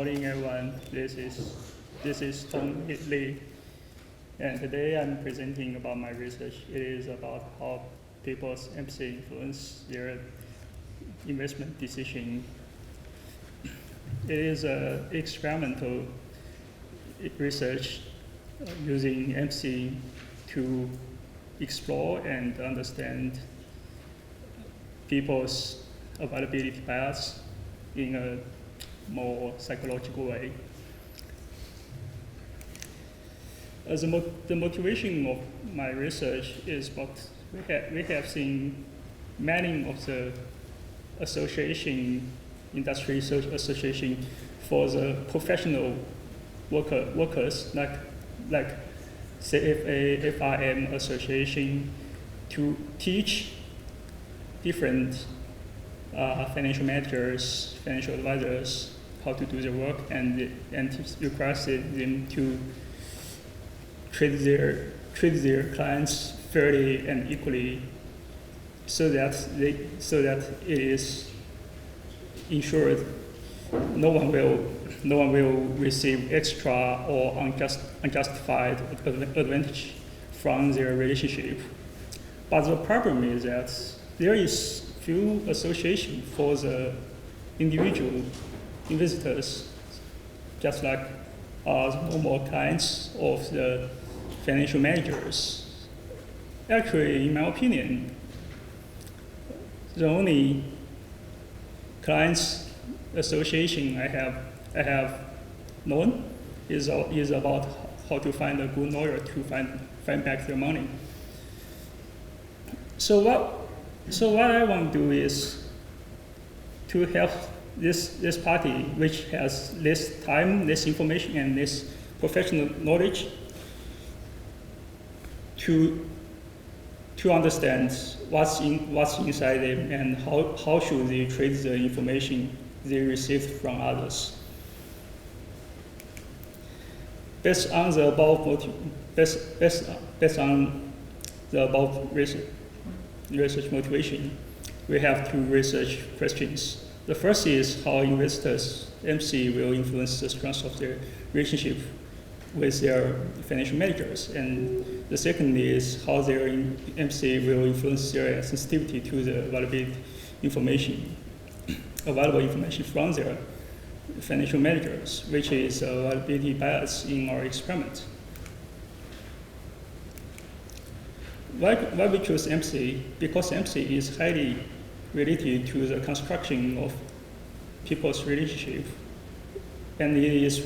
morning, everyone. This is Tong, and today I'm presenting about my research. It is about how people's empathy influence their investment decision. It is an experimental research using empathy to explore and understand people's availability bias in a more psychological way. The motivation of my research is what we have seen many of the industry association for the professional workers like CFA, FRM association to teach different financial managers, financial advisors how to do their work, and requested them to treat their clients fairly and equally, so that it is ensured no one will receive extra or unjustified advantage from their relationship. But the problem is that there is few association for the individual investors, just like the normal clients of the financial managers. Actually, in my opinion, the only clients association I have known is about how to find a good lawyer to find back their money. So what I want to do is to help this party, which has less time, less information, and less professional knowledge, to understand what's inside them and how should they treat the information they received from others. Based on the above research motivation, we have two research questions. The first is how investors' empathy will influence the strength of their relationship with their financial managers, and the second is how their empathy will influence their sensitivity to the available information from their financial managers, which is availability bias in our experiment. Why we choose empathy? Because empathy is highly related to the construction of people's relationship, and it is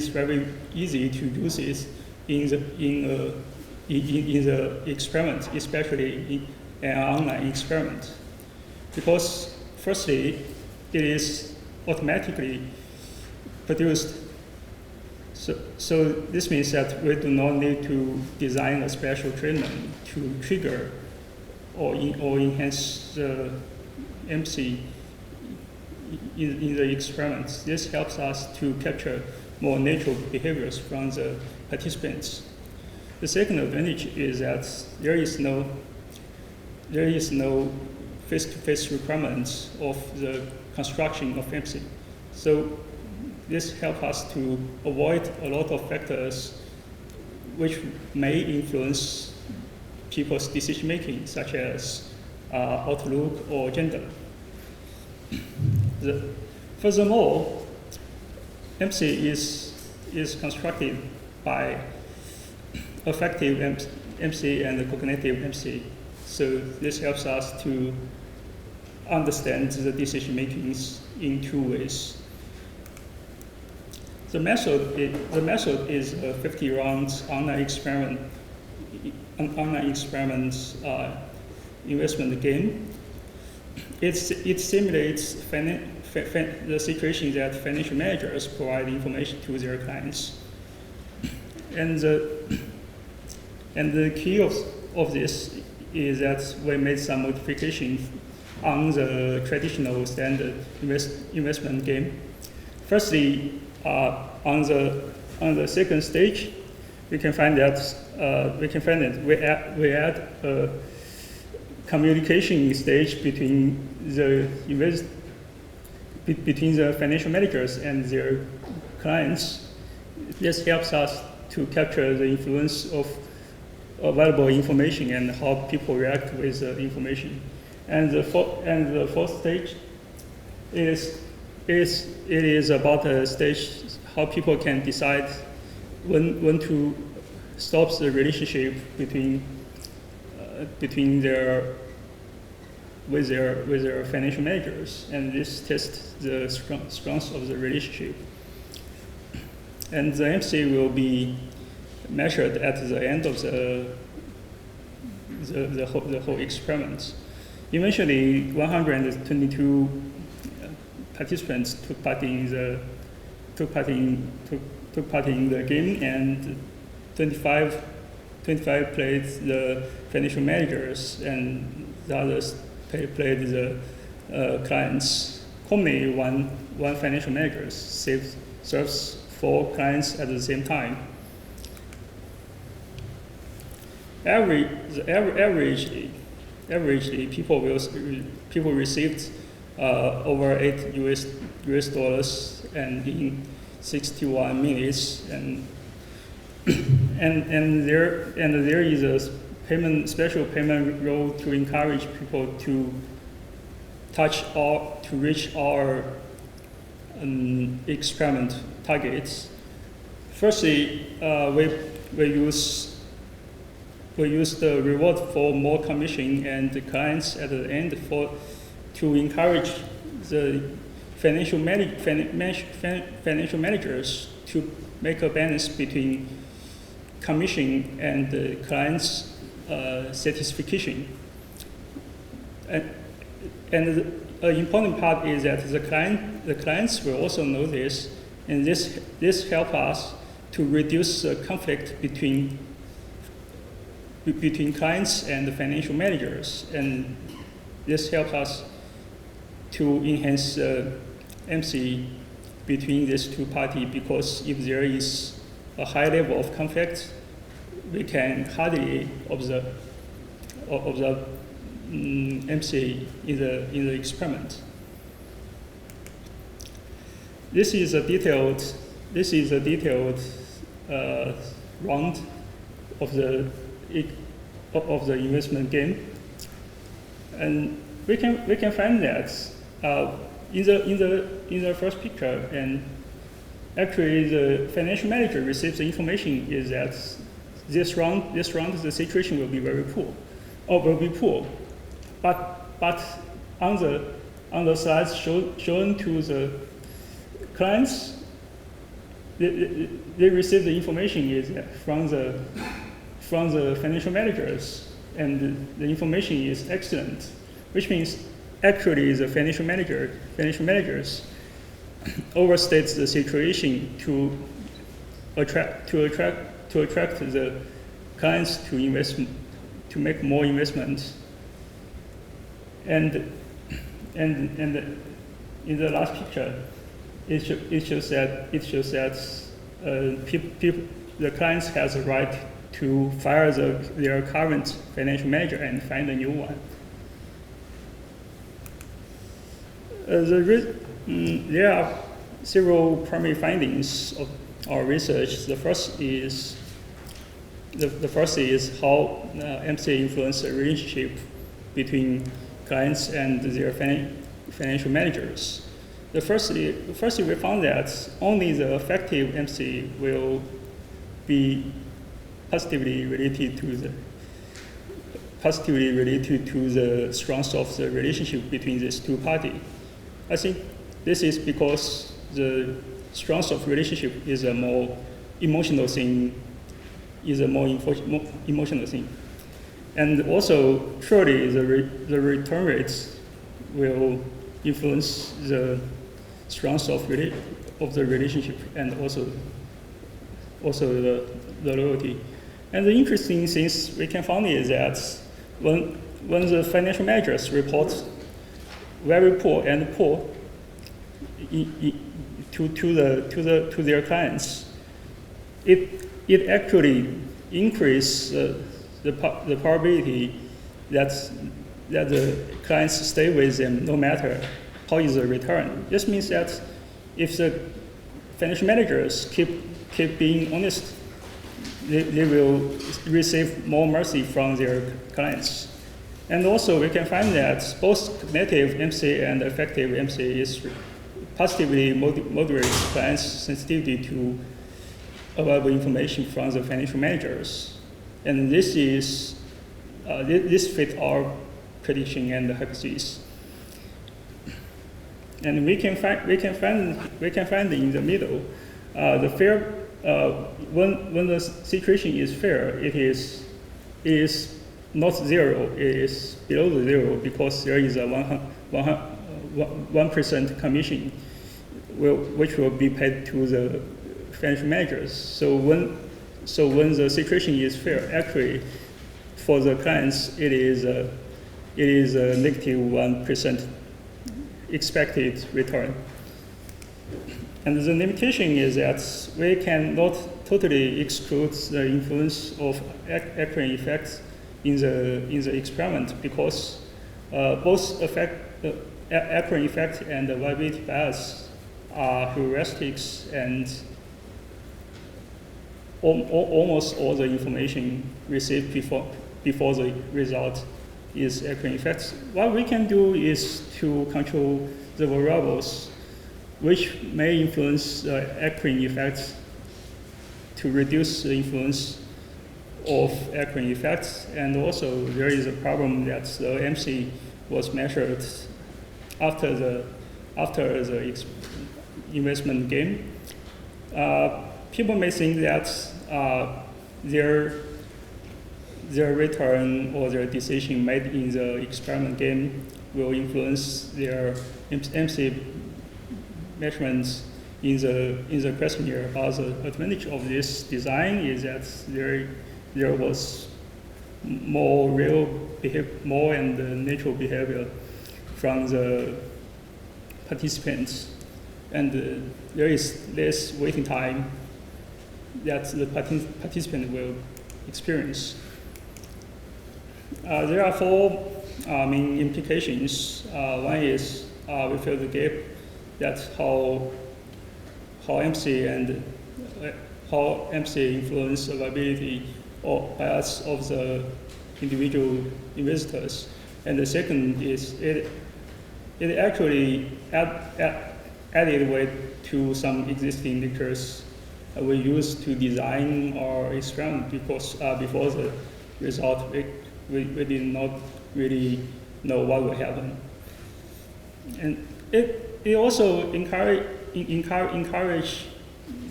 very easy to use it in the experiment, especially in an online experiment. Because firstly, it is automatically produced. So this means that we do not need to design a special treatment to trigger or enhance the empathy in the experiments. This helps us to capture more natural behaviors from the participants. The second advantage is that there is no face-to-face requirements of the construction of empathy. So this helps us to avoid a lot of factors which may influence people's decision making, such as outlook or gender. Furthermore, empathy is constructed by affective empathy and cognitive empathy. So this helps us to understand the decision makings in two ways. The method is a 50 rounds online experiment investment game. It simulates the situation that financial managers provide information to their clients, and the key of this is that we made some modifications on the traditional standard investment game. Firstly, on the second stage, we can find that we add a communication stage between the between the financial managers and their clients. This helps us to capture the influence of available information and how people react with the information. And the fourth stage is about a stage how people can decide when to stop the relationship between their financial managers, and this tests the strength of the relationship. And the MC will be measured at the end of the whole experiment. Eventually, 122 participants took part in the game, and 25 played the financial managers, and the others played the clients. Commonly, one financial manager serves 4 clients at the same time. Averagely, people received over $8 and in 61 minutes, and there is a special payment rule to encourage people to reach our experiment targets. Firstly, we use the reward for more commission and the clients at the end to encourage the financial managers to make a balance between commission and the client's satisfaction. And an important part is that the clients will also know this, and this helps us to reduce the conflict between clients and the financial managers, and this helps us to enhance MC between these two parties, because if there is a high level of conflict, we can hardly observe MC in the experiment. This is a detailed round of the investment game, and we can find that in the first picture, and actually the financial manager receives the information is that this round the situation will be very poor, but on the slides shown to the clients, they receive the information is from the financial managers, and the information is excellent, which means actually the financial managers overstates the situation to attract the clients to invest, to make more investments. And in the last picture, it shows that the clients has a right to fire their current financial manager and find a new one. There are several primary findings of our research. The first is how MC influences the relationship between clients and their financial managers. Firstly, we found that only the effective MC will be positively related to the strength of the relationship between these two parties. I think this is because the strength of relationship is a more emotional thing. And also, surely the return rates will influence the strength of the relationship, and also the loyalty. And the interesting things we can find is that when the financial managers report very poor to their clients, it actually increases the probability that the clients stay with them no matter how is the return? This means that if the financial managers keep being honest, they will receive more mercy from their clients. And also, we can find that both native MC and effective MC is positively moderates clients' sensitivity to available information from the financial managers. And this is this fits our prediction and hypothesis. And we can find in the middle the fair when the situation is fair, it is not zero, it is below the zero because there is a 1% commission which will be paid to the financial managers. So when the situation is fair, actually for the clients it is a negative 1% expected return. And the limitation is that we cannot totally exclude the influence of acronym effects in the experiment because both acronym effect and the viability bias are heuristics, and almost all the information received before the result is acronym effects. What we can do is to control the variables which may influence the acronym effects to reduce the influence of acronym effects. And also there is a problem that the MC was measured after the investment game. People may think that their return or their decision made in the experiment game will influence their MC measurements in the questionnaire. But the advantage of this design is that there was more and natural behavior from the participants, and there is less waiting time that the participant will experience. There are four main implications. One is we fill the gap that how MC influence availability or bias of the individual investors. And the second is it actually added weight to some existing indicators we used to design our experiment because before the result we did not really know what would happen. And it also encourage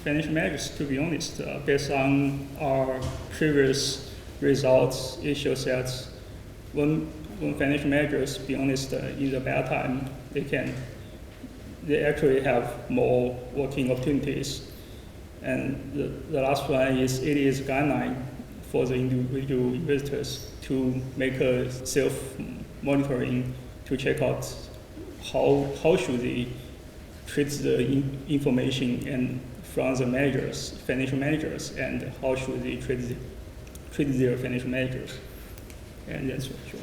financial managers to be honest. Based on our previous results, it shows that when financial managers be honest in the bad time, they actually have more working opportunities. And the last one is it is guideline for the individual investors to make a self-monitoring to check out how should they treat the information and from the managers, financial managers, and how should they treat their financial managers. And that's for sure.